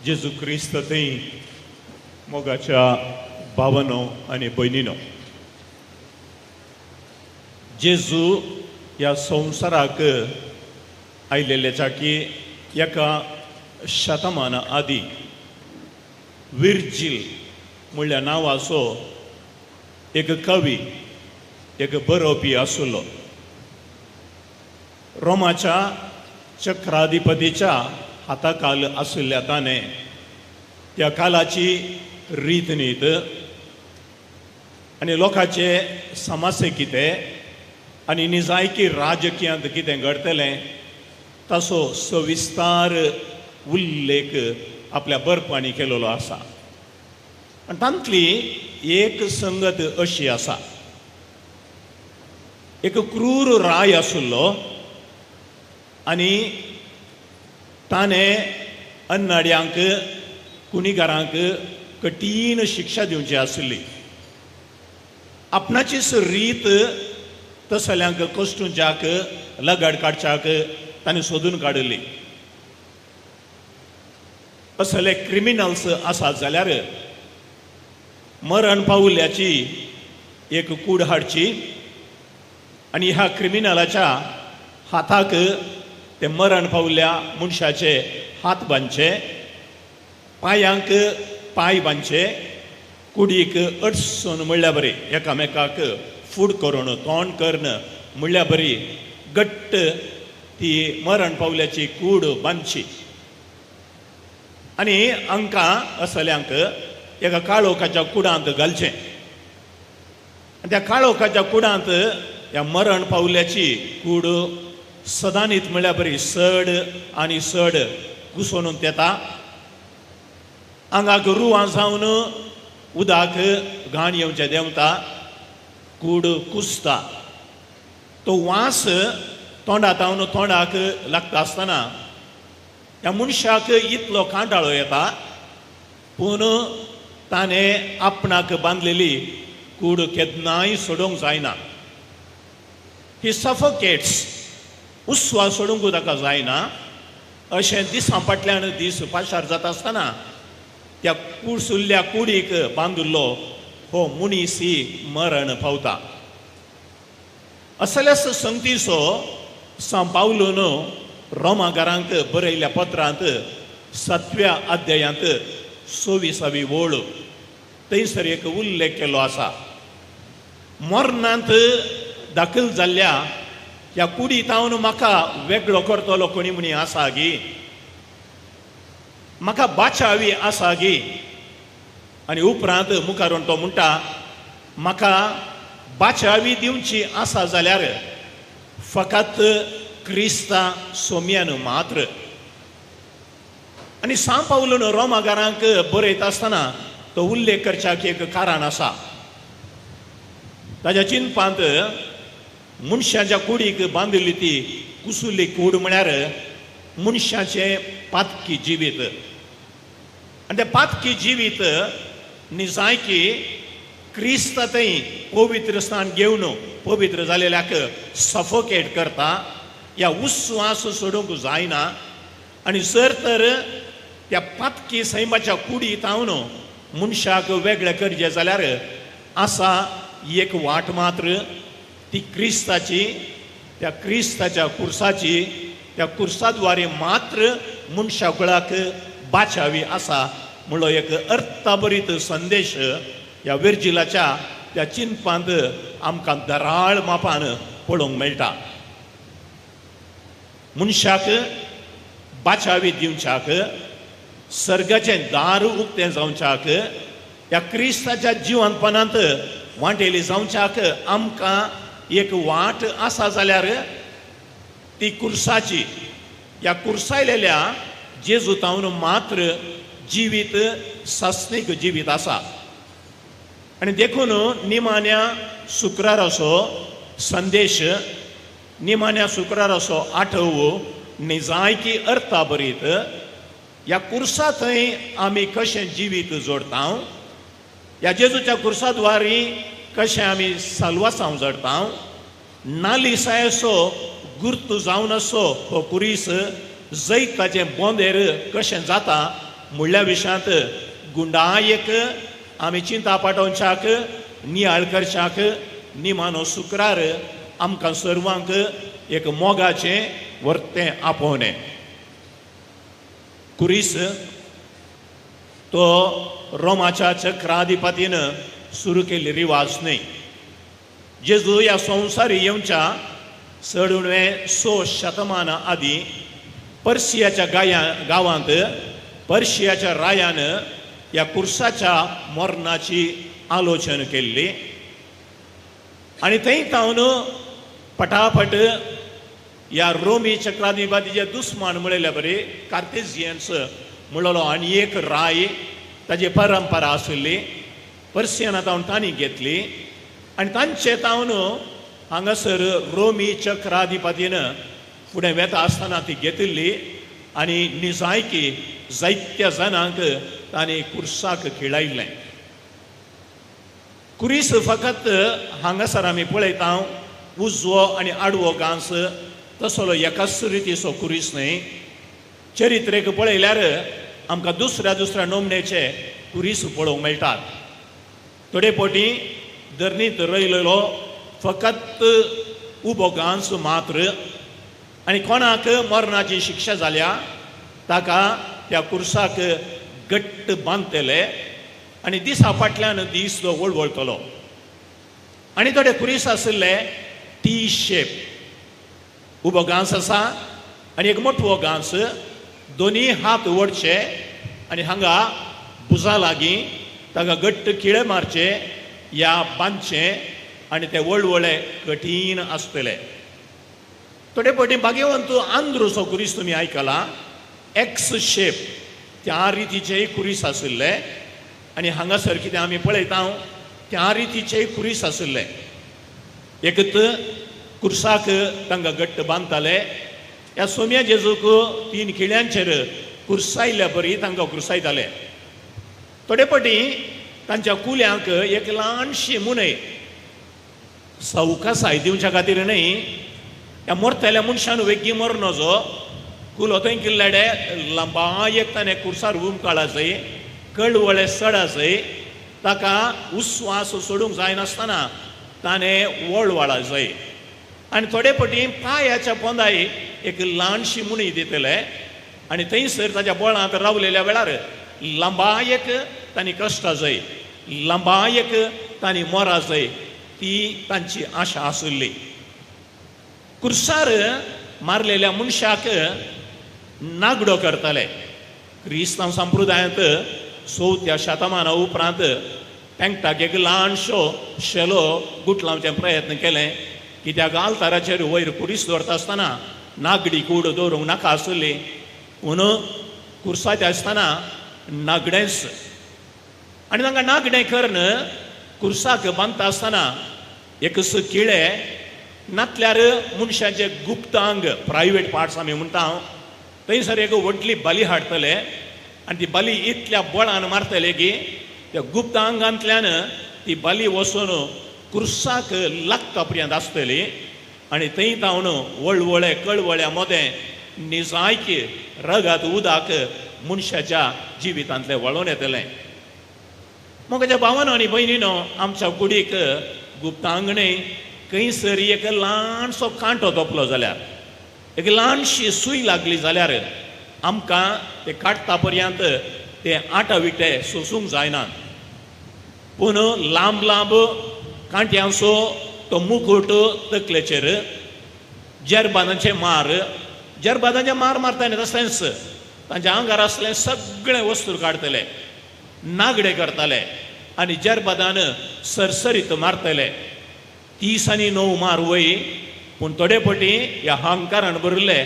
जेजू क्रिस्त थंय मोगाच्या भावानो आनी भयणीनो, जेजू ह्या संवसाराक आयलेल्याच्या की एका शतमाना आदी विर्जिल म्हणल्या नांवाचो एक कवी, एक बरोवपी आसलो. रोमाच्या चक्राधिपतीच्या हाताखाल आशिल्ल्या ताणें त्या कालाची रीतनीत आनी लोकांचे समस्या कितें आनी निजायकी राजकीयांत कितें घडतलें ताचो सविस्तार उल्लेख आपल्या बरपांनी केलेलो आसा. आनी तांतली एक संगत अशी आसा. एक क्रूर राय आसलो आनी ताणें अन्नाड्यांक कुणीगारांक कठीण शिक्षा दिवची आसली. आपणाचीच रीत तसल्यांक कश्टूंच्याक लगाड काडच्याक ताणें सोदून काडली. असले क्रिमिनल्स आसात जाल्यार मरण पावल्ल्याची एक कूड हाडची आनी ह्या क्रिमिनलाच्या हाताक ते मरण पावल्ल्या मनशाचे हात बांदचे, पांयांक पांय बांदचे, कुडीक अडसून म्हणल्यार बरी एकामेकाक फूड करून तोंड करून म्हणल्यार बरी घट्ट ती मरण पावल्याची कूड बांदची आनी हांकां असल्यांक एका काळोखाच्या कुडांत घालचें. त्या काळोखाच्या कुडांत ह्या मरण पावल्याची कूड सदांनीच म्हणल्यार बरी सड आनी सड घुसोवन येता. आंगाक रुवां जावन उदक घाण येवचें देंवता, कूड कुसता. तो वास तोंडांतावन तोंडाक लागता आसतना ह्या मनशाक इतलो कांटाळो येता, पूण ताणें आपणाक बांदलेली कूड केन्नाय सोडूंक जायना. ही सफोकेट्स, उस्वा सोडूंक ताका जायना. अशें दिसां फाटल्यान दीस पाशार जाता आसतना त्या कुसुल्ल्या कुडीक बांदिल्लो हो मनीस ही मरण पावता. असल्याच संगतीचो सान पावलोन रोमाकारांक बरयल्ल्या पत्रांत 7व्या अध्यायांत 26वी ओळ थंयसर एक उल्लेख केलो आसा. मरणांत दाखल जाल्ल्या ह्या कुडींतावन म्हाका वेगळो करतलो कोणी म्हणी आसा गी, म्हाका बाचावी आसा गी. आनी उपरांत मुखारून तो म्हणटा, म्हाका बाचावी दिवची आसा जाल्यार फकत क्रिस्ता सोम्यान मात्र. आनी सान पावलोन रोमाकारांक बरयता आसतना तो उल्लेख करच्याक एक कारण आसा. ताच्या चिंतपांत मनशाच्या कुडीक बांदिल्ली ती कुसुल्ली कूड म्हळ्यार मनशाचें पातकी जिवीत. आनी तें पातकी जिवीत निजायकी क्रिस्त थंय पवित्र स्थान घेवन पवित्र जालेल्याक सफोकेट करता. ह्या उस्वास सोडूंक जायना. आनी जर तर त्या पातकी सैमाच्या कुडींतावन मनशाक वेगळें करचें जाल्यार आसा एक वाट मात्र, ती क्रिस्ताची, त्या क्रिस्ताच्या कुर्साची. त्या कुर्साद्वारे मात्र मनशाकुळाक बाचावी आसा म्हणलो एक अर्थभरीत संदेश ह्या विर्जिलाच्या त्या चिंतपांत आमकां दराळ मापान पळोवंक मेळटा. मनशाक बाचावी दिवच्याक, सर्गाचें दार उक्तें जावच्याक, ह्या क्रिस्ताच्या जिवंतपणांत वांटेली जावच्याक आमकां एक वाट आसा जाल्यार ती कुर्साची. ह्या कुर्सायलेल्या जेजूतावन मात्र जिवीत सासणीक जिवीत आसा. आनी देखून निमाण्या शुक्राराचो संदेश, निमाण्या शुक्राराचो आठव निजायकी अर्था बरीत ह्या कुर्सा थंय आमी कशें जिवीत जोडटा, ह्या जेजूच्या कुर्साद्वारी कशें आमी साल्वासांव जोडटा, नालिसायेचो गुर्त जावन असो हो कुरीस जैताचें बोंदेर कशें जाता म्हणल्या विशयांत गुंडायक आमी चिंता पाटोवच्याक नियाळ करच्याक निमानो शुक्रार आमकां सर्वांक एक मोगाचें वर्तें आपोवणें. कुरीस तो रोमाच्या चक्राधिपतीन सुरू केल्ली रिवाज न्हय. जेजू ह्या संवसारी येवच्या 6 शतमाना आदीं पर्शियाच्या गांवांत पर्शियाच्या रायान ह्या कुर्साच्या मरणाची आलोचना केल्ली आनी थंय तावन पटापट ह्या रोमी चक्राधिपतीचे दुस्मान म्हळ्ळेले बरे कार्तेजियन्स म्हणलो आनी एक राय ताची परंपरा आशिल्ली पर्शियना तावन तांणी घेतली आनी तांचे तावन हांगासर रोमी चक्राधिपतीन फुडें वेता आसतना ती घेतिल्ली आनी निजायकी जायत्या जाणांक तांणी कुर्साक खिळायल्लें. कुरीस फकत हांगासर आमी पळयता उजवो आनी आडवो गांस तसलो एकाच रितीचो कुरीस न्हय. चरित्रेक पळयल्यार आमकां दुसऱ्या नोमनेचे कुरीस पळोवंक मेळटात. थोडे फावटी धरणीत रोयलेलो फकत उबो गांस मात्र आनी कोणाक मरणाची शिक्षा जाल्या ताका त्या कुर्साक घट्ट बांदतले आनी दिसा फाटल्यान दीस तो वळवळटलो. आनी थोडे कुरीस आशिल्ले टी शेप उबो गांस आसा आनी एक मोठो गांस दोनी हात ओडचे आनी हांगा भुजा लागीं ताका घट्ट किळे मारचे या बांदचे आनी ते वळवळे कठीण आसतले. थोडे फावटी भाग्यवंत आंध्रूचो कुरीस तुमी आयकला एक्स शेप त्या रितीचेय कुरीस आशिल्ले आनी हांगासर कितें आमी पळयता त्या रितीचेय कुरीस आशिल्ले. एकत कुर्साक तांकां घट्ट बांदताले. ह्या सोम्या जेजूक 3 खिळ्यांचेर कुर्सायल्या बरी तांकां कुर्सायताले. थोडे फावटी तांच्या कुल्यांक एक ल्हानशी मुनय सवकासाय दिवच्या खातीर न्हय ह्या मरतल्या मनशान वेग्गी मरनोचो कुलो थंय किल्ल्याडे लंबायक ताणें कुर्सार उमकाळाचंय कळवळे सडाचंय ताका उस्वास सोडूंक जायनासतना ताणें वळवाळा जाय. आनी थोडे फावटी पांयाच्या पोंदाय एक ल्हानशी मुणी दितले आनी थंयसर ताच्या बोळांत रावलेल्या वेळार लंबायक तांणी कश्टां जाय लंबायक तांणी मोरां जाय ती तांची आशा आशिल्ली. कुर्सार मारलेल्या मनशाक नागडो करताले. क्रिस्तांव संप्रदायांत 4थ्या शतमाना उपरांत तेंकटाक एक ल्हानशो शेलो गुटलावचे प्रयत्न केले कित्याक आल्ताराचेर वयर कुरीस दवरता आसतना नागडी कूड दवरूंक नाका आसली पूण कुर्साचे आसतना नागडेंच आनी तांकां नागडें करन कुर्साक बांदता आसतना एक किळे नातल्यार मनशाचे गुप्तांग प्रायवेट पार्ट्स आमी म्हणटा थंयसर एक व्हडली बली हाडटले आनी ती बली इतल्या बळान मारतले की त्या गुप्तांगांतल्यान ती बली वचून कुर्साक लागता पर्यंत आसतली आनी थंय तावन वळवळे कळवळ्या मोदें निजायकी रगात उदक मनशाच्या जिवितांतले वळोवन येतलें. म्हज्या भावानो आनी भयणीनो आमच्या कुडीक गुप्तांगणें खंयसर एक ल्हानसो कांटो तोपलो जाल्यार एक ल्हानशी सूय लागली जाल्यार आमकां ते काडटा पर्यंत ते आटाविटे सोसूंक जायना. पूण लांब लांब कांट्यांचो तो मुकुट तकलेचेर जरबादांचे मार मारताले तसलेंच तांच्या आंगार आसलें सगळें वस्तू काडटले नागडे करताले आनी जरबादान सरसरीत मारतले. 30 आनी 9 मार वय पूण थोडे फावटी ह्या अहंकारान भरिल्ले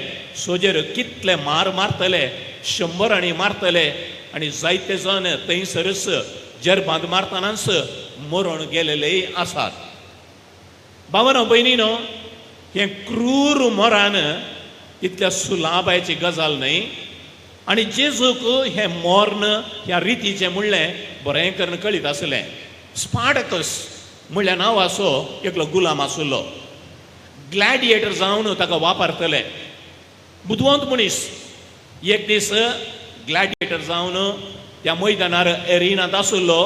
सोजेर कितले मार मारतले 100 आनी मारतले आनी जायते जण थंयसरच जरबाद मारतनाच मरून गेलेलेय आसात. भावानो भयणीनो हे क्रूर मोरान इतल्या सुलाभाची गजाल न्हय आनी जेजूक हे मोर्न ह्या रितीचें म्हणलें बरें करून कळीत आसलें. स्पार्टकस म्हणल्या नांवाचो एकलो गुलाम आसलो. ग्लॅडिएटर जावन ताका वापरतले. बुदवंत मनीस एक दीस ग्लॅडिएटर ग्लॅडिएटर जावन त्या मैदानार एरिनांत आसुल्लो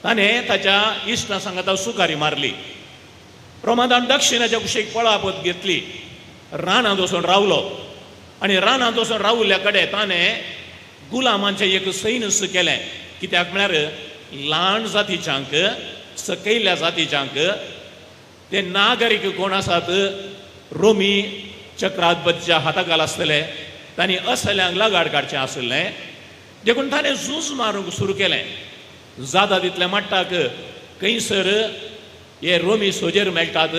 ताणें ताच्या इश्टा सांगाता सुकारी मारली. रोमादान दक्षिणाच्या कुशीक पळापत घेतली. रानांत वचून रावलो आनी रानांत वचून रावल्ल्या कडेन ताणें गुलामांचें एक सैन्य केलें. कित्याक म्हळ्यार ल्हान जातीच्यांक सकयल्या जातीच्यांक ते नागरीक कोण आसात रोमी चक्राधिपतीच्या हाताखाल आसतले तांणी असल्यांक लगाड काडचें आसलें. देखून ताणें झूज मारूंक सुरू केलें. जाता तितल्या मट्टाक खंयसर हे रोमी सोजेर मेळटात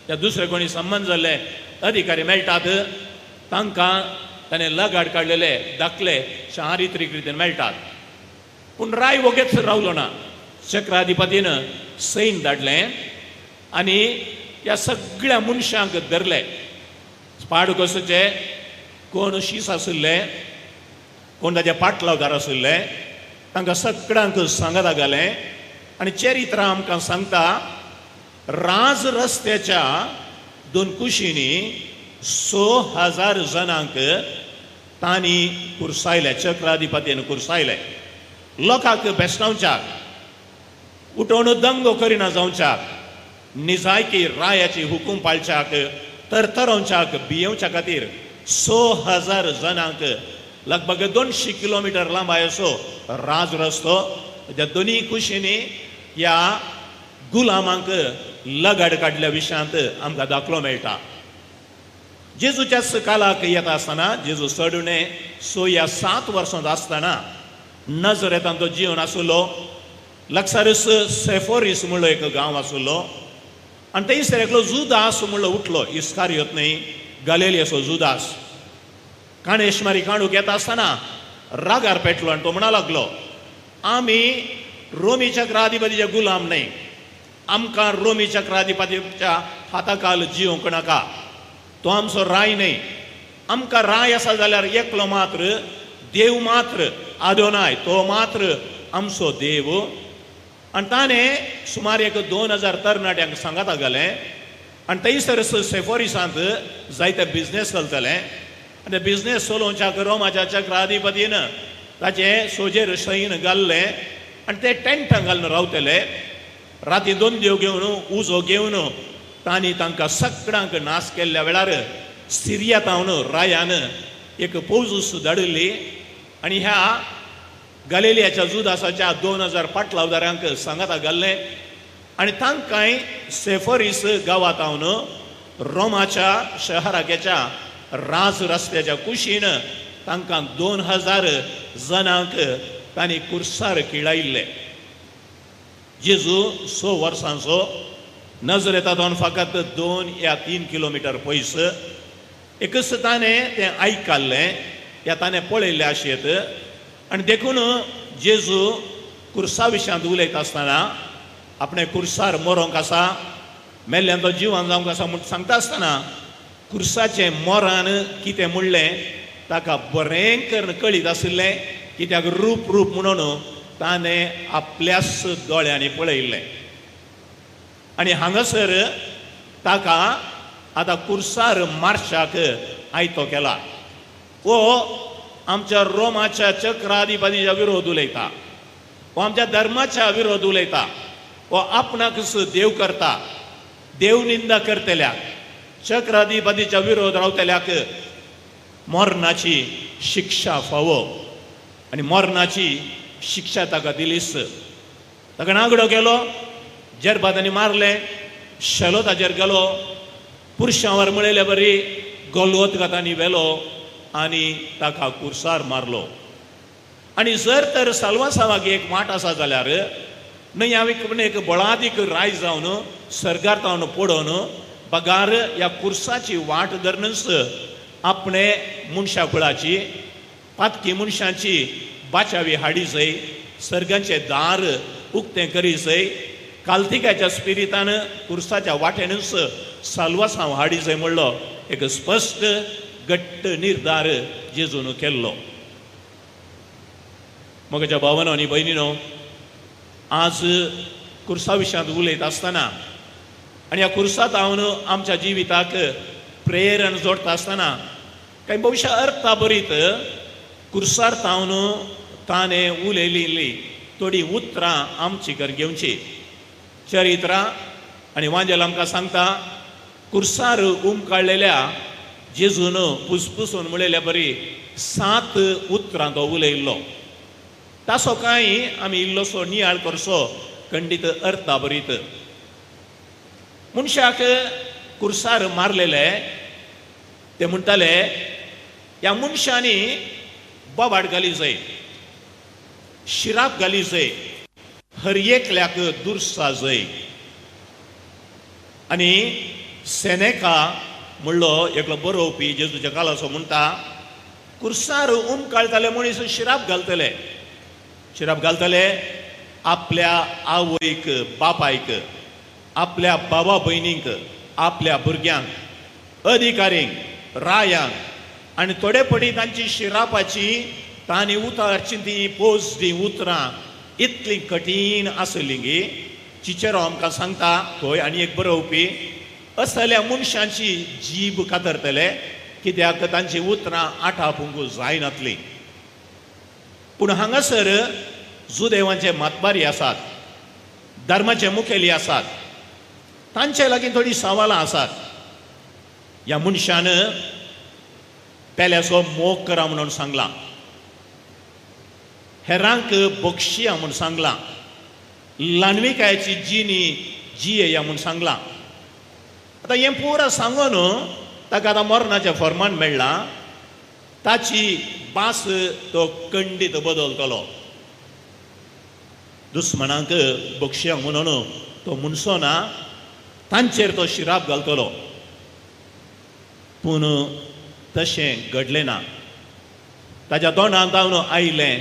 या दुसरे कोणी संबंद जाल्ले अधिकारी मेळटात तांकां ताणें लगाड काडलेले दाखले चारित्रीक रितीन मेळटात. पूण राय वोगेच रावलो ना. चक्राधिपतीन सैन धाडलें आनी ह्या सगळ्या मनशांक धरले. स्पार्टकसाचे कोण शीस आशिल्ले कोण ताचे पाटलावदार आशिल्ले तांकां सगळ्यांक सांगात घालें आनी चरित्र आमकां सांगता राज रस्त्याच्या 2 कुशींनी 6,000 जणांक तांणी कुर्सायले. चक्राधिपतीन कुर्सायले. लोकांक बेस्तावच्याक उठोवन दंगो करिना जावच्याक निजायकी रायाची हुकूम पाळच्याक तरतरोवच्याक भियेवच्या खातीर 6,000 जणांक लगभग 200 किलोमीटर लांब असो राज रस्तो त्या दोनी कुशींनी ह्या गुलामांक लगाड काडल्या विशयांत आमकां दाखलो मेळटा. जेजूच्या काळाक येता आसतना जेजू चडुणे 6 या 7 वर्सांचो आसतना नजरेतांत तो जीवन आसलो. लागसारच सेफोरीस म्हणलो एक गांव आसलो आनी थंयसर एकलो जुदास म्हणलो उठलो. इस्कारियोत न्हय गलिलियाचो जुदास. काणेशमारी काणूक येता आसतना रागार पेटलो आनी तो म्हणा लागलो आमी रोमी चक्राधिपतीचे गुलाम न्हय. आमकां रोमी चक्राधिपतीच्या हाताखाल जिवंक नाका. तो आमचो राय न्हय. आमकां राय आसा जाल्यार एकलो मात्र देव मात्र आदोनाय तो मात्र आमचो देव. आनी ताणें सुमार एक 2,000 तरणाट्यांक सांगात घालें आनी थंयसर सेफोरिसांत जायते बिझनेस चलतले. आनी बिझनेस चलोवच्याक रोमाच्या चक्राधिपतीन ताचें सोजेर सैन घाल्लें आनी ते टेंटां घालून रावतले. राती 2 देव घेवन उजो घेवन तांणी तांकां सगळ्यांक नाश केल्ल्या वेळार सिरियांतावन रायान एक फौज धाडिल्ली आनी ह्या गलिलियाच्या जुदासाच्या 2,000 पाटलावदारांक सांगात घाल्लें आनी तांकांय सेफोरीस गांवांतावन रोमाच्या शहराच्या राज रस्त्याच्या कुशीन तांकां 2,000 जणांक तांणी कुर्सार किळायिल्ले. जेजू 6 वर्सांचो नजरेतांतून फकत 2 या 3 किलोमीटर पयस. एकच ताणें तें आयकल्लें या ताणें पळयल्लें आशेत आनी देखून जेजू कुर्सा विशयांत उलयता आसतना आपणे कुर्सार मरोंक आसा मेल्ल्यांचो जिवान जावंक आसा म्हूण सांगता आसतना कुर्साचें मोरान कितें म्हणलें ताका बरें करून कळीत आशिल्लें. कित्याक रूप म्हणून ताणें आपल्याच दोळ्यांनी पळयल्लें आनी हांगासर ताका आतां कुर्सार मार्शाक आयतो केला. वो आमच्या रोमाच्या चक्राधिपतीच्या विरोध उलयता. वो आमच्या धर्माच्या विरोध उलयता. वो आपणाकच देव करता. देव निंदा करतल्याक चक्राधिपतीच्या विरोध रावतल्याक मरणाची शिक्षा फावो आनी मरणाची शिक्षा ताका दिलीच. ताका नागडो केलो. जरबादांनी मारले. शेलो ताजेर गेलो. पुरुशांवर मळयले बरी गोलवतगातांनी व्हेलो आनी ताका कुर्सार मारलो. आनी जर तर साल्वासावाक एक वाट आसा जाल्यार न्हय हांवें एक बळादीक राय जावन सर्गार पडोवन बगार ह्या कुर्साची वाट धरनच आपणे मनशा कुळाची पातकी मनशांची बाचावी हाडी जय. सर्गांचे दार उक्तें करी जय. काल्तिकाच्या स्पिरितान कुर्साच्या वाटेनच साल्वासांव हाडी जय म्हणलो एक स्पश्ट घट्ट निर्धार जेजून केल्लो. म्हज्या भावानो आनी भयणीनो, आज कुर्सा विशयांत उलयता आसतना आनी ह्या कुर्सांत हांव आमच्या जिविताक प्रेरण जोडटा आसतना कांय भविश्य अर्था बरीत कुर्सार तावन ताणें उलयली थोडी उतरां आमची घर घेवची. चरित्रां आनी वांजेल आमकां सांगता कुर्सार काडलेल्या जेजून पुसपुसून म्हणलेल्या बरी 7 उतरां तो उलयल्लो. तासो कांय आमी इल्लोसो नियाळ करचो खंडीत अर्था बरीत. मनशाक कुर्सार मारलेले ते म्हणटाले ह्या मनशांनी बोबाड घाली जाय, शिराप घाली जाय, हर एकल्याक दुर्सा जाय. आनी सेनेका म्हणलो एकलो बरोवपी जेजूच्या काळाचो म्हणटा कुर्सार काळटाले मनीस शिराप घालतले. शिराप घालतले आपल्या आवयक बापायक, आपल्या बाबा भयणींक, आपल्या भुरग्यांक, अधिकारींक, रायांक. आनी थोडे पडी तांची शिरापाची तांणी उतारची ती पोस दी उतरां इतली कठीण आसली गी. चिचेरो आमकां सांगता थंय आनी एक बरोवपी असल्या मनशांची जीब कातरतले कित्याक तांची उतरां आठापूंक जायनातलीं. पूण हांगासर जुदेवांचे मातबारी आसात, धर्माचे मुखेली आसात, तांचे लागीं थोडी सवालां आसात. ह्या मनशान पेल्याचो मोग करा म्हणून सांगलां, हेरांक बक्षिया म्हूण सांगलां, ल्हानविकायेची जिये म्हूण सांगलां. आतां हें पुरो सांगून ताका आतां मरणाचें फर्माण मेळ्ळां. ताची भास तो खंडीत बदलतलो. दुस्मनांक बक्षिया म्हणून तो म्हणचो ना, तांचेर तो शिराप घालतलो. पूण तशें घडलें ना. ताच्या तोंडांत जावन आयलें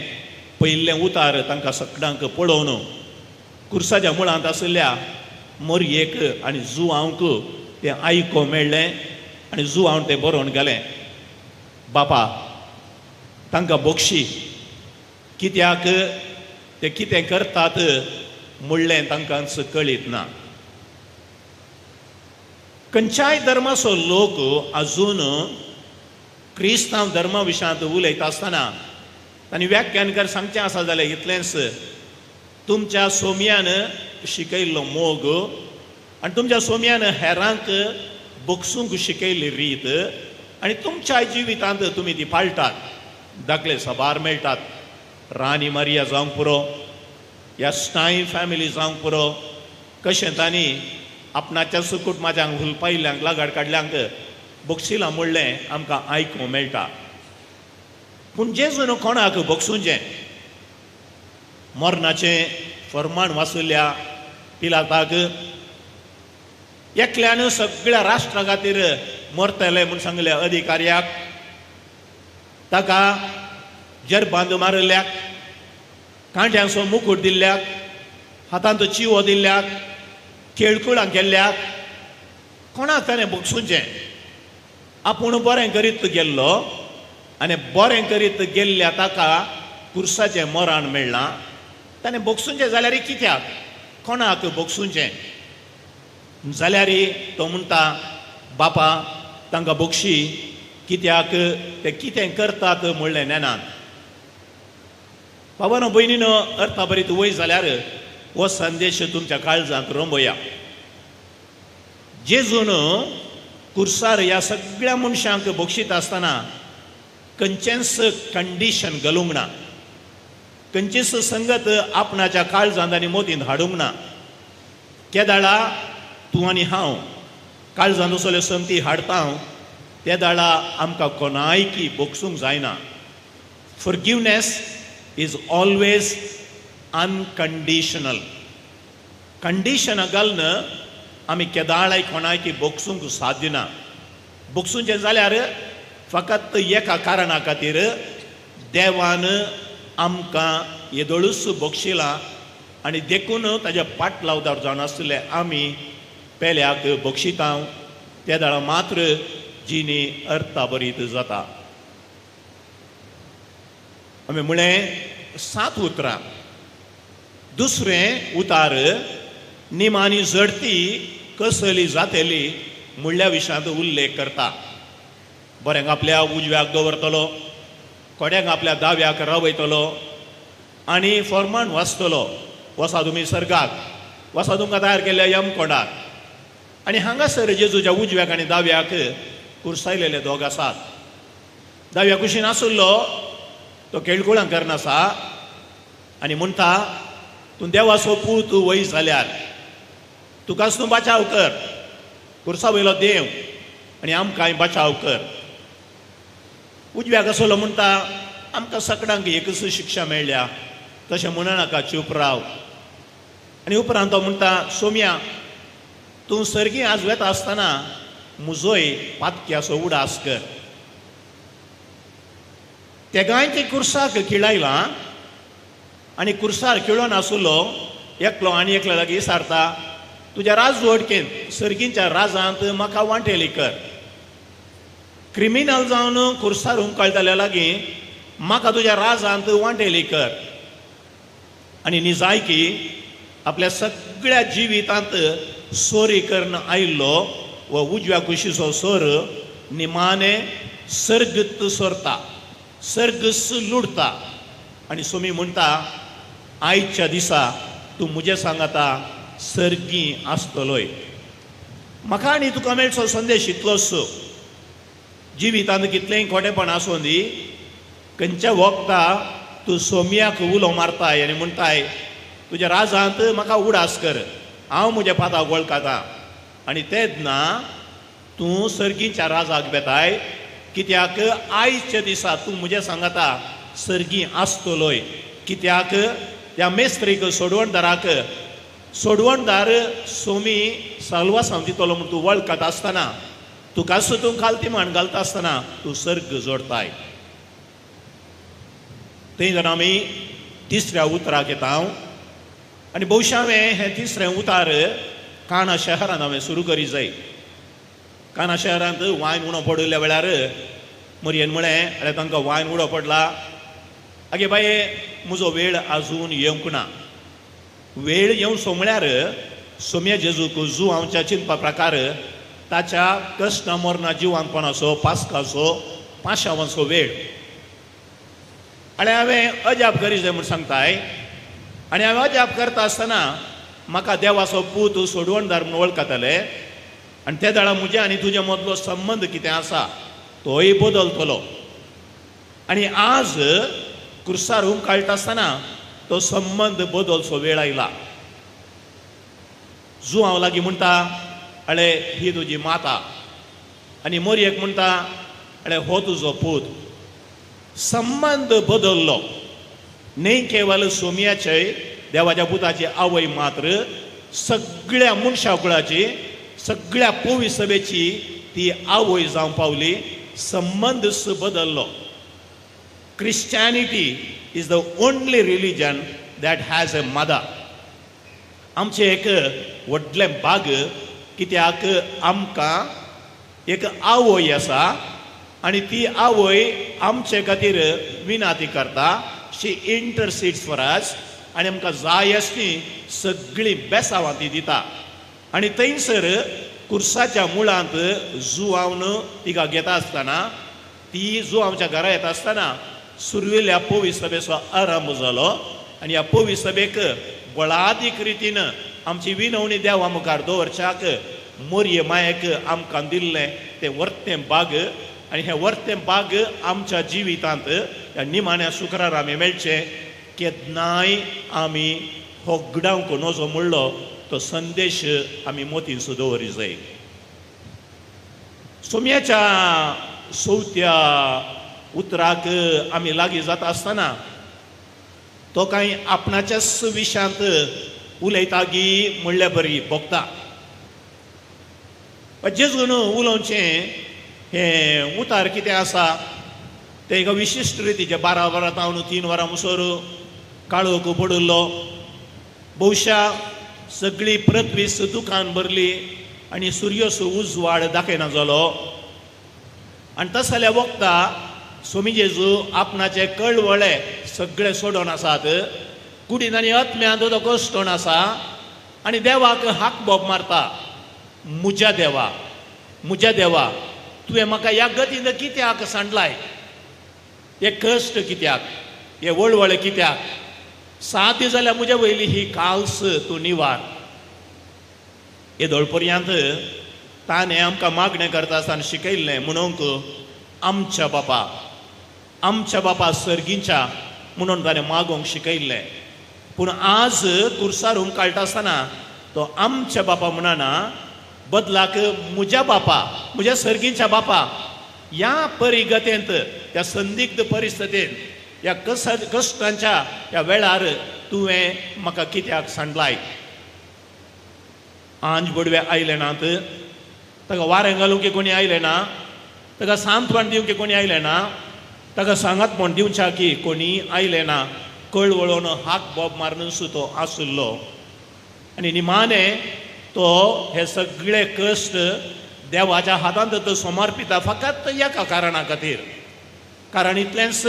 पयिल्लें उतार तांकां सगळ्यांक पळोवन कुर्साच्या मुळांत आशिल्ल्या मोरयेक आनी जुवांक तें आयको मेळ्ळें आनी जुवांक तें बरोवन गेलें. बापा तांकां बक्षी, कित्याक ते कितें करतात म्हणलें तांकांच कळीत ना. खंयच्याय धर्माचो लोक आजून क्रिस्तांव धर्मा विशयांत उलयता आसतना तांणी व्याख्यानकार सांगचें आसा जाल्यार इतलेंच, तुमच्या सोमयान शिकयल्लो मोग आनी तुमच्या सोमयान हेरांक बोगसूंक शिकयल्ली रीत आनी तुमच्या जिवितांत तुमी ती पाळटात. दाखले साबार मेळटात. राणी मारिया जावंक पुरो, ह्या स्टाय फॅमिली जावंक पुरो, कशें तांणी आपणाच्या कुटुंबाच्यांक हुलपायल्ल्यांक लागाड काडल्यांक बक्षिलां म्हणलें आमकां आयकूंक मेळटा. पूण जेजून कोणाक बक्षुंचें? मरणाचें फर्माण वाचयल्ल्या पिलाताक एकल्यान सगळ्या राष्ट्रा खातीर मरतले म्हूण सांगल्या अधिकाऱ्याक, ताका जरबांद मारल्याक, कांट्यांचो मुकुट दिल्ल्याक, हातांत चिवो दिल्ल्याक, खेळकुळां केल्ल्याक कोणाक ताणें बक्षुंचें? आपूण बरें करीत गेल्लो आनी बरें करीत गेल्ल्या ताका कुर्साचें मरण मेळ्ळां. ताणें बक्षुंचें जाल्यार कित्याक? कोणाक बक्षुंचें? जाल्यार तो म्हणटा बापा तांकां बक्षी, कित्याक ते कितें करतात म्हणलें नेनात. बाबानो भयणीनो, अर्था बरीत वय जाल्यार हो संदेश तुमच्या काळजांत रंबया. जेजून कुर्सार ह्या सगळ्या मनशांक बक्षीत आसतना खंयचेंच कंडिशन घालूंक ना, खंयचीच संगत आपणाच्या काळजांत आनी मोतींत हाडूंक ना. केदाळा तूं आनी हांव काळजांत असल्यो संगती हाडटा, त्या दाळा आमकां कोणायकी बोगसूंक जायना. Forgiveness is always unconditional. कंडिशनां घालून आमी केदाळाय कोणायकी बोगसूंक साध्य ना. बोगसूंचें जाल्यार फकत एका कारणा खातीर, देवान आमकां येदोळूच बक्षिलां आनी देखून ताच्या पाटलावदार जावन आसले आमी पेल्याक बक्षिता. त्या दाळा मात्र जिणी अर्था बरीत जाता. आमी म्हळें 7 उतरां. दुसरें उतार निमानी झडती कसली जातली म्हणल्या विशयांत उल्लेख करता. बरें आपल्या उजव्याक दवरतलो, कोड्याक आपल्या दाव्याक रावयतलो आनी फॉर्मान वाचतलो. वसा तुमी सर्गाक, वसा तुमकां तयार केल्ल्या यमकोंडार. आनी हांगासर जेजूच्या उजव्याक आनी दाव्याक कुर्सायलेले दोग आसात. दाव्या कुशीन आसुल्लो तो केळकुळां करनासा आनी म्हणटा, तूं देवाचो पूत वय जाल्यार तुकाच तूं बचाव कर. कुर्सा वयलो देव आनी आमकांय बचाव कर. उजव्याक आसलो म्हणटा, आमकां सगळ्यांक एकच शिक्षा मेळ्ळ्या, तशें म्हणनाका, चूप राव. आनी उपरांत तो म्हणटा, सोम्या, तूं सर्गी आजवेता आसतना म्हजोय पातक्याचो उडास कर. तेगांय ते कुर्साक खिळायलां आनी कुर्सार खिळोन आसुल्लो एकलो आनी एकल्या लागीं सारता, तुज्या राजवडकेन सर्गींच्या राजांत म्हाका वांटेली कर. क्रिमिनल जावन कुर्सार हुमकळटाल्या लागीं म्हाका तुज्या राजांत वांटेली कर. आनी निजायकी आपल्या सगळ्या जिवितांत सोरी करून आयिल्लो व उजव्या कुशीचो सोर निमाणे सर्गत सोरता, सर्गस लुडता. आनी सोमी म्हणटा, आयच्या दिसा तूं म्हजे सांगाता सर्गी आसतलोय. म्हाका आनी तुका मेळचो संदेश इतलोच, जिवितांत कितलेंय खोटेपण आसूं दी, खंयच्या वखदां तूं सोम्याक उलो मारताय आनी म्हणटाय, तुज्या राजांत म्हाका उडास कर, हांव म्हज्या पाताक वळखतां. आनी तेच ना, तूं सर्गीच्या राजाक बेताय, कित्याक आयच्या दिसा तूं म्हजे सांगाता सर्गी आसतलोय. कित्याक त्या मेस्त्रीक सोडवणदार सोमी सालवासांव दितलो म्हूण तूं वळखत आसतना, तुकाच तूं खालती म्हण घालता आसतना तूं सर्ग जोडताय. थंय जावन आमी तिसऱ्या उतराक येता. आनी भोवशा हांवें हें तिसरें उतार काना शहरांत हांवें सुरू करी जाय. काना शहरांत वायन उणो पडिल्ल्या वेळार मरयेन म्हळें, अरे तांकां वायन उडो पडला. आगे बाये, म्हजो वेळ आजून येवंक ना. वेळ येवचो म्हळ्यार सोम्या जेजूक जुवांवच्या चिंतपा प्रकार ताच्या कश्टा मोरना जिवांतपणाचो पास्काचो 500वांचो वेळ. आनी हांवें अजाप करी जाय म्हूण सांगताय. आनी हांवें अजाप करता आसतना म्हाका देवाचो पूत सोडवणदार म्हूण वळखताले. आनी त्या दाळा म्हजे आनी तुजे मदलो संबंद कितें आसा तोय बदलतलो. आनी आज कुर्सार हुमकळटा आसतना तो संबंद बदलचो वेळ आयला. जुवांव लागीं म्हणटा, अळे ही तुजी माता. आनी मोरयेक म्हणटा, अळे हो तुजो पूत. संबंद बदललो. न्ही केवल सोम्याचे देवाच्या पुताची आवय मात्र सगळ्या मनशाकुळाची, सगळ्या पोवी सभेची ती आवय जावं पावली. संबंदच बदललो. Christianity is the only religion that has a mother. आमचे एक व्हडले भाग, कित्याक आमकां एक आवय आसा आनी ती आवय आमचे खातीर विनाती करता. शी इंटरसीड्स फॉर अस. आनी आमकां जाय आसली सगळीं बेसांवां ती दिता. आनी थंयसर कुर्साच्या मुळांत जुवांवन तिका घेता आसतना, ती जुवांवच्या घरा येता आसतना सुरवेल्या पोवी सभेचो आरंभ जालो. आनी ह्या पोवी सभेक बळादीक रितीन आमची विनवणी देवा मुखार दवरच्याक मोरये मायेक आमकां दिल्लें तें वर्तें भाग. आनी हें वर्तें भाग आमच्या जिवितांत ह्या निमाण्या शुक्रार आमी मेळचें. केन्नाय आमी होगडावंक नजो म्हणलो तो संदेश आमी मोतीन दवरी जाय. सोम्याच्या चवथ्या उतराक आमी लागीं जाता आसतना तो कांय आपणाच्याच विशयांत उलयता गी म्हणल्या बरी भोगता. जेजून उलोवचें हें उतार कितें आसा तें एका विशिश्ट रितीचें 12 वरां तावन 3 वरां मुसोर काळोख पडिल्लो. भोवशा सगळी पृथ्वी दुखान भरली आनी सुर्योचो उजवाड दाखयना जालो. आनी तस जाल्या वखदां सोमी जेजू आपणाचे कळवळे सगळे सोडून आसात. कुडीन आनी आत्म्यांत तो कश्टोन आसा आनी देवाक हाक बोब मारता, म्हज्या देवा, म्हज्या देवा, तुवें म्हाका ह्या गतीन कित्याक सांडलाय? हे कश्ट कित्याक, हे वळवळ कित्याक, साथ दी जाल्यार म्हज्या वयली ही काल्स तूं निवार. हे दोळपर्यंत ताणें आमकां मागणें करता आसतना शिकयल्लें म्हणूंक आमच्या बापा सर्गींच्या म्हणून ताणें मागोंक शिकयल्लें. पूण आज कुर्सार काळटा आसतना तो आमच्या बापा म्हणना, बदलाक म्हज्या बापा, म्हज्या सर्गींच्या बापा, ह्या परिगतेंत, ह्या संदिग्ध परिस्थितींत, ह्या कश्टांच्या ह्या वेळार तुवें म्हाका कित्याक सांडलाय. आंज बडवे आयले नात, ताका वारें घालूंक कोणी आयले ना, ताका सांत्वण दिवंक कोणी आयले ना, ताका सांगात म्हण दिवच्या की कोणी आयले ना. कळवळोन हाक बोब मारून तो आसुल्लो आनी निमाणे तो हे सगळे कश्ट देवाच्या हातांत तो समर्पिता फकत एका कारणा खातीर. कारण इतलेंच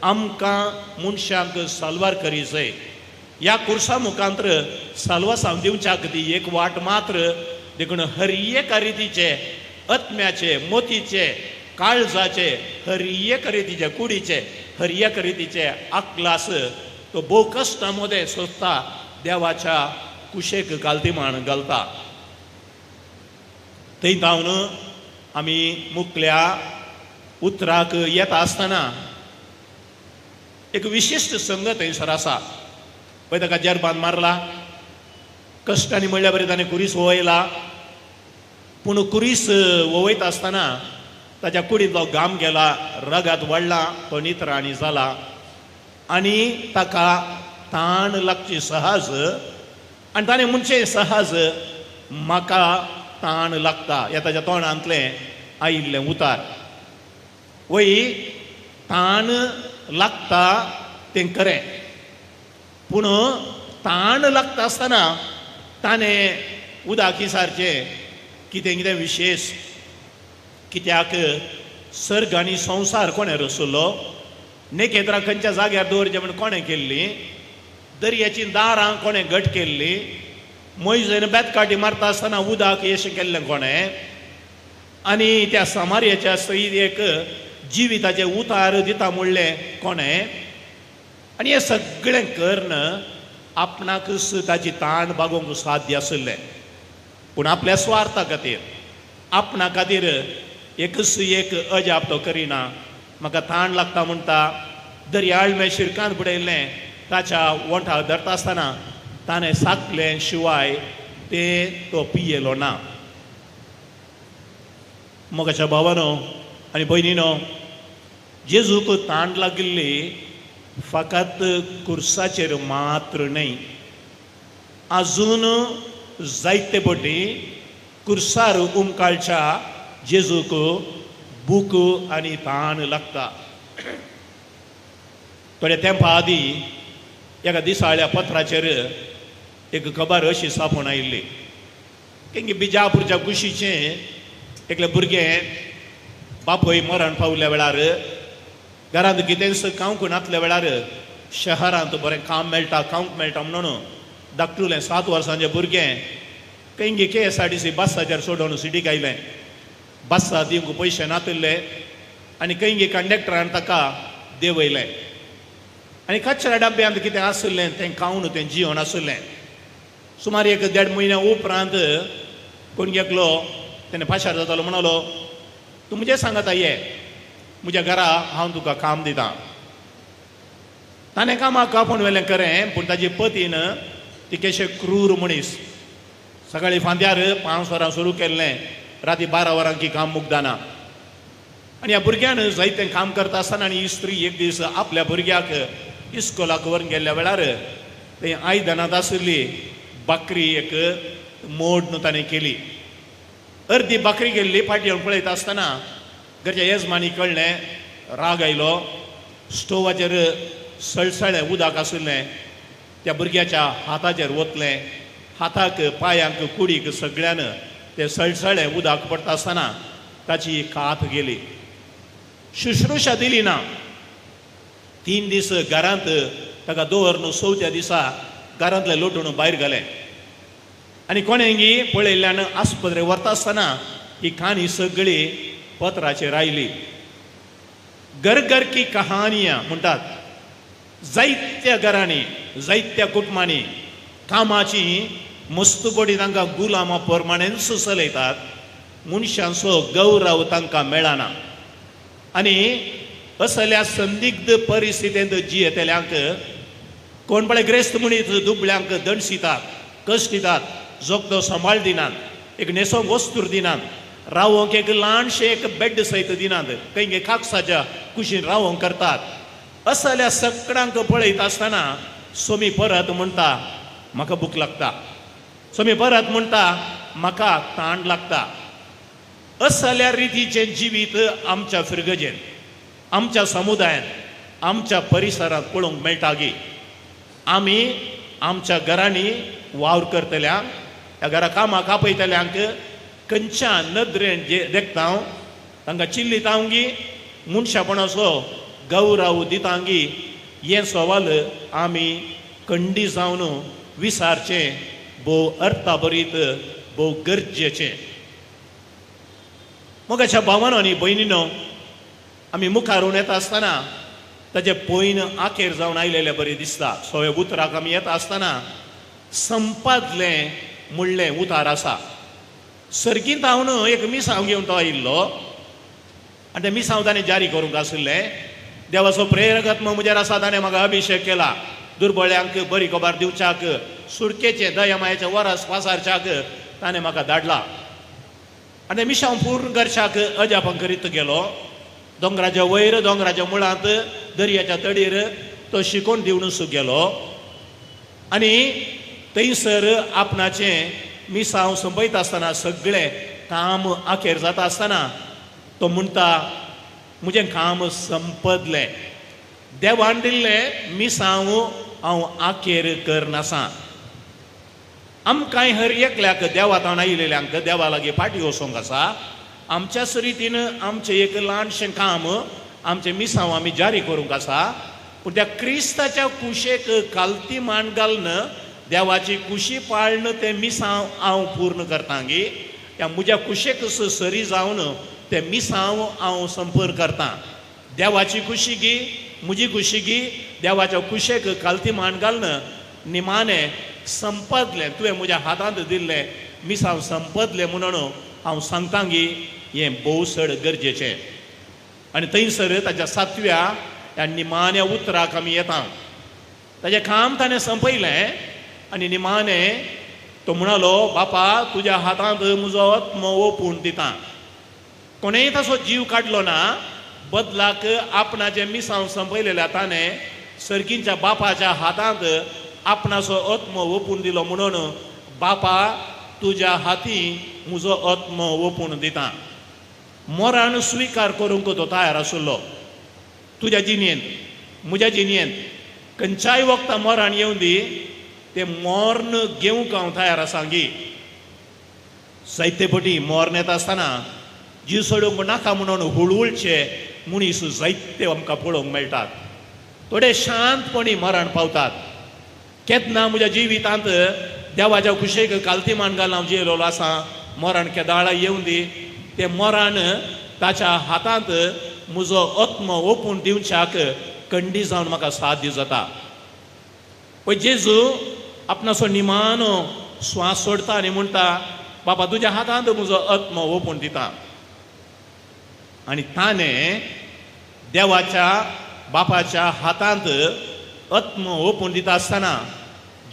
आमकां मनशांक साल्वार करी जाय. ह्या कुर्सा मुखांतर साल्वासांव दिवच्या खातीर एक वाट मात्र देखून हर एका रितीचे, आत्म्याचे, मोतीचे, काळजाचे, हर एक रितीचे, कुडीचे, हर एक रितीचे आक्लास तो भोव कश्टामध्ये सोदता देवाच्या कुशेक घालती म्हण घालता. थंय जावन आमी मुखल्या उतराक येता आसतना एक विशिश्ट संगत थंयसर आसा. पळय ताका जरबान मारला, कश्टांनी म्हणल्या बरें ताणें कुरीस वोवयला, पूण कुरीस वोवयता आसतना ताच्या कुडींतलो घाम गेला, रगत वाडला, तो नितराणी जाला आनी ताका ताण लागची सहज. आनी ताणें म्हणचें सहज, म्हाका ताण लागता, हें ताच्या तोंडांतलें आयिल्लें उतार. वय ताण लागता तें खरें, पूण ताण लागता आसतना ताणें उदाकी सारचें कितें कितें विशेश. कित्याक सर्ग आनी संवसार कोणें रचयलो, नेकेत्रां खंयच्या जाग्यार दवरचें म्हण कोणें केल्ली, दर्याची दारां कोणें घट केल्ली, मोइजेन बेतकाटी मारता आसतना उदक येशें केल्लें कोणें, आनी त्या सामार्याच्या सैरेक जिविताचे उतार दिता म्हणलें कोणें. आनी हें सगळें कर्ण आपणाकच ताची ताण भागोवंक साध्य आसलें, पूण आपल्या स्वार्था खातीर, आपणा खातीर एकच एक अजाप तो करिना. म्हाका ताण लागता म्हणटा, दर्याळमें शिरकान पडयल्लें ताच्या वोंठाक धरता आसतना ताणें साकलें शिवाय तें तो पियेलो ना. मोगाच्या भावानो आनी भयणीनो, जेजूक ताण लागिल्ली फकत कुर्साचेर मात्र न्हय, आजून जायते फावटी कुर्सार उमकाळच्या जेजूक भूक आनी ताण लागता. थोड्या तेंपा आदीं एका दिसाळ्या पत्राचेर एक खबर अशी सापून आयिल्ली की बिजापूरच्या कुशीचें एकलें भुरगें बापूय मरण पावल्या वेळार घरांत कितेंच खावंक नासल्या वेळार शहरांत बरें काम मेळटा, खावंक मेळटा म्हणून धाकटुलें 7 वर्सांचें भुरगें कैंगी KSRTC बसाचेर सोडून सिटीक आयलें. बसा दिवंक पयशे नासले आनी कैंगी कंडक्टरान ताका देंवयलें आनी कचऱ्या डब्यांत कितें आसलें तें खावन तें जिवन आसलें. सुमार 1.5 म्हयन्या उपरांत कोण गेलो, तेणें पाशार जातालो, म्हणलो तूं म्हजें सांगाता ये, म्हज्या घरा हांव तुका काम दितां. ताणें कामाक आपूण व्हेलें खरें, पूण ताची पतीन ती केशें क्रूर मनीस. सकाळीं फांद्यार 5 वरां सुरू केल्लें, राती 12 वरांकी काम मुकदाना. आनी ह्या भुरग्यान जायतें काम करता आसतना आनी इस्त्री एक दीस आपल्या भुरग्याक इस्कोलाक व्हरून गेल्ल्या वेळार थंय आयदनांत आशिल्ली बकरी एक मोड ताणें केली. अर्दी बकरी गेल्ली, फाटी येवन पळयता आसतना घरच्या येजमानी कळ्ळें, राग आयलो. स्टोवाचेर सळसळें उदक आशिल्लें त्या भुरग्याच्या हाताचेर वतलें. हाताक, पांयांक, कुडीक सगळ्यान तें सळसळें उदक पडटा आसतना ताची कात गेली. शुश्रुशा दिली ना. 3 दीस घरांत ताका दवरून 4थ्या दिसा घरांतलें लोटून भायर घालें. आनी कोणेंगी पळयल्ल्यान आस्पत्रेक व्हरता आसतना ही काणी सगळी पत्राचेर आयली. घर घर की कहानिया म्हणटात. जायत्या घरांनी जायत्या कुटुंबांनी कामाची मस्तपडी तांकां गुलामा प्रमाणें चलयतात. मनशांचो गौरव तांकां मेळना. आनी असल्या संदिग्ध परिस्थितींत जियेतल्यांक कोण पळय ग्रेस्त मनीस दुबळ्यांक दंडसितात, कश्ट दितात, जोगदो सांबाळ दिनात, एक न्हेसोंक वस्तूर दिनात, रावोंक एक ल्हानशें एक बेड सयत दिनात, खंय कागसाच्या कुशीन रावोंक करतात. असल्या सगळ्यांक पळयत आसतना सोमी परत म्हणटा म्हाका भूक लागता. सोमी परत म्हणटा म्हाका ताण लागता. असल्या रितीचें जिवीत आमच्या फिरगजेन, आमच्या समुदायान, आमच्या परिसरांत पळोवंक मेळटा गे. आमी आमच्या घरांनी वावर करतल्यांक, ह्या घरा कामाक आपयतल्यांक खंयच्या नदरेन जे देखता तांकां चिल्लितांगी, मनशापणाचो गौरव दितांगी, हे सवाल आमी खंडी जावन विचारचें भोव अर्थाभरीत, भोव गरजेचें. मोगाच्या भावानो आनी भयणीनो, आमी मुखार येता आसतना ताचे पयन आखेर जावन आयलेले बरें दिसता. सगळे उतराक आमी येता आसतना संपादलें म्हणलें उतार आसा. सर्गींत हांव एक मिसांव घेवन तो आयिल्लो आनी तें मिसांव ताणें जारी करूंक आशिल्लें. देवाचो प्रेरक म्हजेर आसा, ताणें म्हाका अभिशेक केला दुर्बळ्यांक बरी खबर दिवच्याक, सुडकेचे दयामायेचे वरस पासारच्याक ताणें म्हाका धाडला. आनी तें मिसांव पूर्ण करच्याक अजापां करीत गेलो. दोंगराच्या वयर, दोंगराच्या मुळांत, दर्याच्या तडीर तो शिकोवन दिवनूच गेलो. आनी थंयसर आपणाचें मिसांव संपयता आसतना, सगळें काम आखेर जाता आसतना तो म्हणटा म्हजें काम संपदलें. देवान दिल्लें मिसांव हांव आखेर करनासा. आमकांय हर एकल्याक देवातान आयिल्ल्यांक देवा लागीं फाटीं वचोंक आसा. आमच्याच रितीन आमचें एक ल्हानशें काम, आमचें मिसांव आमी जारी करूंक आसा. पूण त्या क्रिस्ताच्या कुशेक कालती मान घालन देवाची कुशी पाळन तें मिसांव हांव पूर्ण करतां गे. त्या म्हज्या कुशेक सरी जावन तें मिसांव हांव संपर्क करतां. देवाची कुशी गी, म्हजी कुशी गी, देवाच्या कुशेक कालती मान घालन निमाणें संपदलें, तुवें म्हज्या हातांत दिल्लें मिसांव संपदलें म्हणून हांव सांगतां गी. हें भोवसड गरजेचें. आनी थंयसर ताच्या 7व्या ह्या निमाण्या उतराक आमी येता. ताजें काम ताणें संपयलें आनी निमाणें तो म्हणलो, बापा तुज्या हातांत म्हजो आत्मो ओपून दितां. कोणेंय ताचो जीव काडलो ना. बदलाक आपणाचें मिसांव संपयलेल्या ताणें सर्गींच्या बापाच्या हातांत आपणाचो आत्मो ओपून दिलो म्हणून बापा तुज्या हाती म्हजो आत्मो ओपून दितां. मोरान स्विकार करूंक तो तयार आशिल्लो. तुज्या जिणेंत, म्हज्या जिणेंत खंयच्याय वखदां मोरान येवं दी, तें मोर्न घेवंक हांव तयार आसा गी. जायते फावटी मोर्न येता आसतना जीव सोडूंक नाका म्हणून हुळहुळचे मनीस जायते आमकां पळोवंक मेळटात. थोडे शांतपणी मरण पावतात. केन्ना म्हज्या जिवितांत देवाच्या कुशेक कालती मान घालून हांव जियेलो आसा. मोरण केदाळ येवं दी, तें मोरान ताच्या हातांत म्हजो आत्मो ओपून दिवच्याक खंडी जावन म्हाका साथ दिवं जाता. पळय जेजू आपणाचो निमाणो स्वास सोडता आनी म्हणटा, बाबा तुज्या हातांत म्हजो आत्मो ओपून दिता. आनी ताणें देवाच्या बापाच्या हातांत आत्मो ओपून दिता आसतना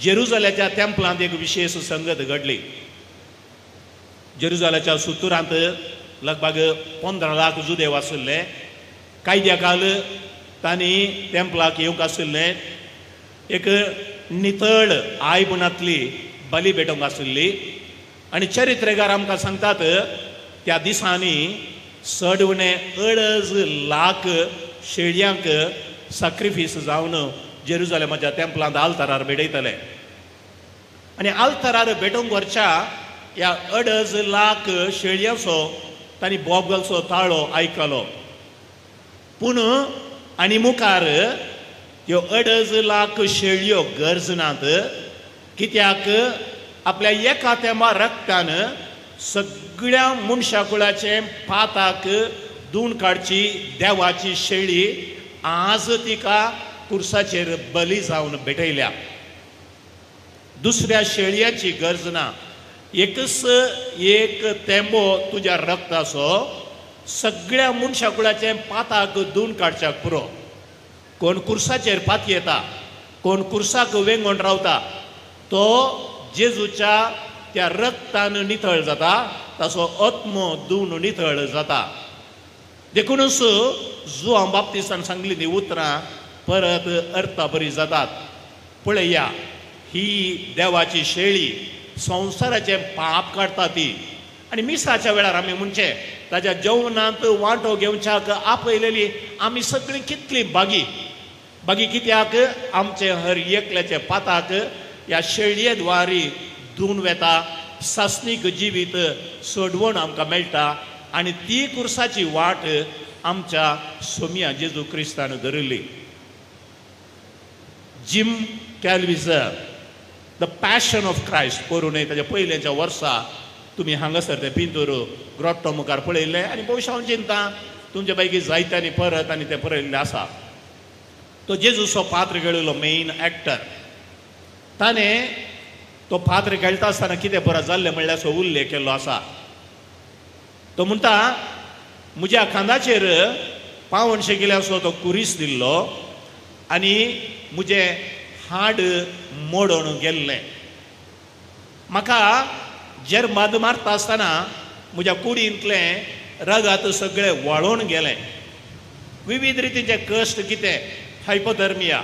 जेरुजाल्याच्या तेंपलांत एक विशेश संगत घडली. जेरुजाल्याच्या सुतुरांत लगभग 15 लाख जुदेव आशिल्ले. कायद्या काल तांणी तेंपलाक येवंक आशिल्लें. एक नितळ आयबणांतली बली भेटोवंक आशिल्ली. आनी चरित्रेकार आमकां सांगतात त्या दिसांनी सडवणे 2.5 लाख शेळयांक सॅक्रिफीस जावन जेरुजालेमाच्या तेंपलांत आल्तारार भेटयतले. आनी आल्तारार भेटोवंक व्हरच्या ह्या 2.5 लाख शेळयांचो तांणी बोगलचो ताळो आयकलो. पूण आनी मुखार ह्यो 2.5 लाख शेळयो गरजनात. कित्याक आपल्या एका तेंबा रक्तान सगळ्या मनशा कुळाचे पाताक धुवन काडची देवाची शेळी आज तिका कुर्साचेर बली जावन भेटयल्या. दुसऱ्या शेळयाची गरज ना. एकच एक तेंबो तुज्या रक्ताचो सगळ्या मनशाकुळाचे पाताक धुवन काडच्याक पुरो. कोण कुर्साचेर पात येता, कोण कुर्साक वेंगोन रावता, तो जेजूच्या त्या रक्तान नितळ जाता, ताचो आत्मो धुवन नितळ जाता. देखूनच जुआंव बाप्तिस्तान सांगली ती उतरां परत अर्था बरी जातात. पळया, ही देवाची शेळी संवसाराचे पाप काडटा ती. आनी मिसाच्या वेळार आमी म्हणचे ताच्या जेवणांत वांटो घेवच्याक आपयलेली आमी सगळीं कितली बागी बागी कित्याक आमचे हर एकल्याचे पाताक ह्या शेळये द्वारी धुवन वेता. सासणीक जिवीत सोडवण आमकां मेळटा आनी ती कुर्साची वाट आमच्या सोम्या जेजू क्रिस्तान धरिल्ली. Jim Caviezel the passion of Christ करून ताच्या पयल्याच्या वर्सा तुमी हांगासर ते पिंतूर ग्रोट्टो मुखार पळयल्ले आनी भविश्य हांव चिंता तुमचे पैकी जायत्यांनी परत आनी ते पळयल्ले आसा. तो जेजूचो पात्र खेळिल्लो मेन एक्टर. ताणें तो पात्र खेळटा आसतना कितें बरो जाल्लें म्हणल्यार असो उल्लेख केल्लो आसा. तो म्हणटा, म्हज्या खांदाचेर पावनशे गेल्यासो तो कुरीस दिल्लो आनी म्हजें हाड मोडून गेल्लें. म्हाका जर्माद मारता आसतना म्हज्या कुडींतलें रगत सगळें वळोवन गेलें. विविध रितीचे कश्ट कितें, हायपोथर्मिया,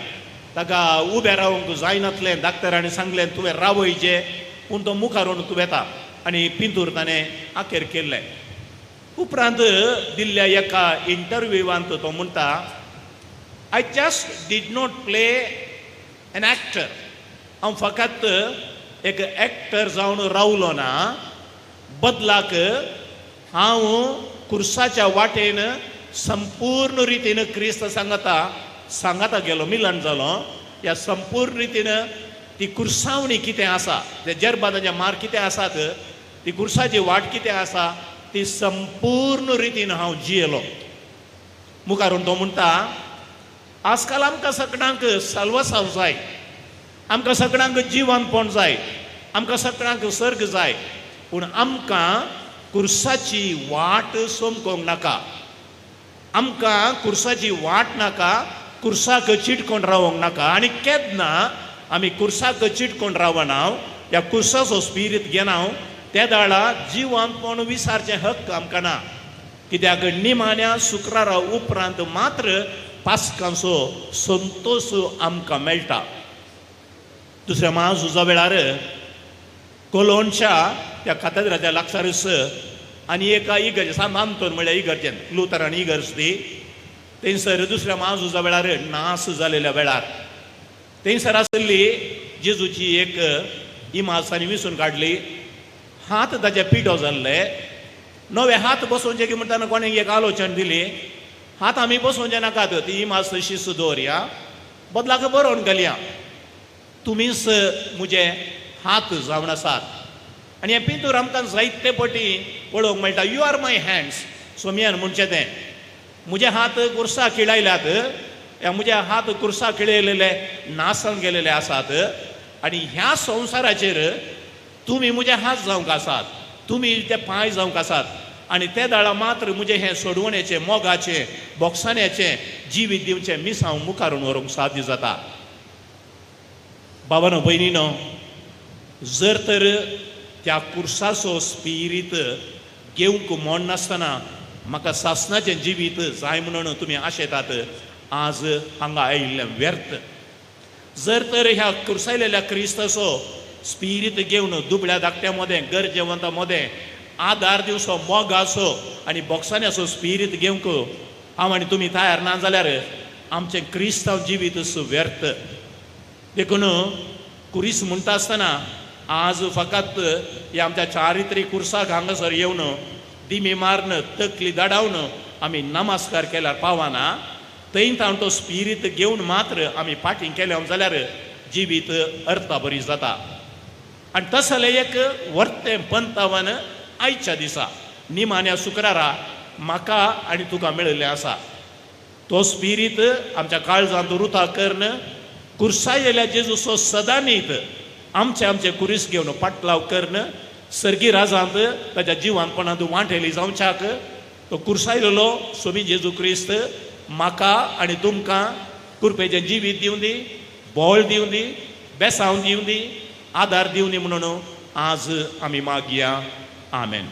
ताका उबें रावंक जायनासलें. डाक्टरांनी सांगलें तुवें रावयचें, पूण तो मुखारून तूं येता आनी पिंतूर ताणें आखेर केल्लें. उपरांत दिल्ल्या एका इंटरव्यूवांत तो म्हणटा, I just did not play an actor. हांव फकत एक एक्टर जावन रावलो ना, बदलाक हांव कुर्साच्या वाटेन संपूर्ण रितीन क्रिस्त सांगाता गेलो, मिलन जालो. ह्या संपूर्ण रितीन ती कुर्सावणी कितें आसा, ते जर्बादाचे मार कितें आसात, ती कुर्साची वाट कितें आसा, ती संपूर्ण रितीन हांव जियेलो. मुखारून तो म्हणटा, आजकाल आमकां सगळ्यांक साल्वसाव जाय, आमकां सगळ्यांक जिवनपण जाय, आमकां सगळ्यांक सर्ग जाय, पूण आमकां कुर्साची वाट सोमकोंक नाका. आमकां कुर्साची वाट नाका, कुर्साक चिटकोन रावंक नाका. आनी केन्ना आमी कुर्साक चिटकोन रावना, ह्या कुर्साचो स्पिरीट घेना, त्या दाळा जिवनपण विसारचें हक्क आमकां ना. कित्याक निमाण्या शुक्रारा उपरांत मात्र पास्कांचो संतोश आमकां मेळटा. दुसऱ्या महाझुजा वेळार कोलोनच्या त्या कातेद्राच्या लागसारच आनी एका इगर्जे सांत आंतोन म्हळ्यार इगर्जेन लुथरान इगर्ज ती, थंयसर दुसऱ्या महाझुजा वेळार नास जालेल्या वेळार थंयसर आसली जेजूची एक इमाज तांणी विसून काडली. हात ताचे पिडो जाल्ले, नवे हात बसोवचे की म्हणटाना कोणें एक आलोचन दिली, हात आमी बसोवचे नाकात, ती इमाज तशीच दवरया, बदलाक बरोवन घालया, तुमीच म्हजे हात जावन आसात. आनी हे पिंतूर आमकां जायते फावटी पळोवंक मेळटा. You are my hands. सोम्यान म्हणचें तें, म्हजे हात कुर्सा खिळायल्यात, म्हजे हात कुर्सा खिळयलेले नासन गेलेले आसात, आनी ह्या संवसाराचेर तुमी म्हजे हात जावंक आसात, तुमी ते पांय जावंक आसात, आनी ते दाळा मात्र म्हजें हें सोडवणेचें, मोगाचें, बोगसाण्याचें जिवीत दिवचें मिसांव मुखारून व्हरूंक साध्य जाता. बाबानो भयणीनो, जर तर त्या कुर्साचो स्पिरीट घेवंक म्हण नासतना म्हाका सासणाचें जिवीत जाय म्हणून तुमी आशेतात, आज हांगा आयिल्लें व्यर्थ. जर तर ह्या कुर्सायलेल्या क्रिस्ताचो स्पिरीट घेवन दुबळ्या धाकट्या मदें, गरजेवंता मदें आदार दिवचो, मोगाचो आनी बोगसाण्याचो स्पिरीट घेवंक हांव आनी तुमी तयार ना जाल्यार आमचें क्रिस्तांव जिवीत व्यर्थ. देखून कुरीस म्हणटा आसतना आज फकत ह्या आमच्या चारित्रीक कुर्साक हांगासर येवन दिमी मारन, तकली धाडावन आमी नमस्कार केल्यार पावना. थंय हांव तो स्पिरीट घेवन मात्र आमी फाटीं केलें जाल्यार जिवीत अर्था बरी जाता. आनी तसलें एक वर्तें पंतावन आयच्या दिसा निमाण्या शुक्रारा म्हाका आनी तुका मेळिल्लें आसा. तो स्पिरीत आमच्या काळजांत रुथा करन कुर्सायेल्या जेजूचो सदां न्हीत आमचे कुरीस घेवन पाटलाव करन सर्गी राजांत ताच्या जिवानपणांत वांटेली जावच्याक तो कुर्सायलेलो सोबी जेजू क्रिस्त म्हाका आनी तुमकां कृपेचें जिवीत दिवं दी, बोळ दिवं दी, बेसांव दिवं दी, आदार दिवं दी म्हणून आज आमी मागया. आमेन.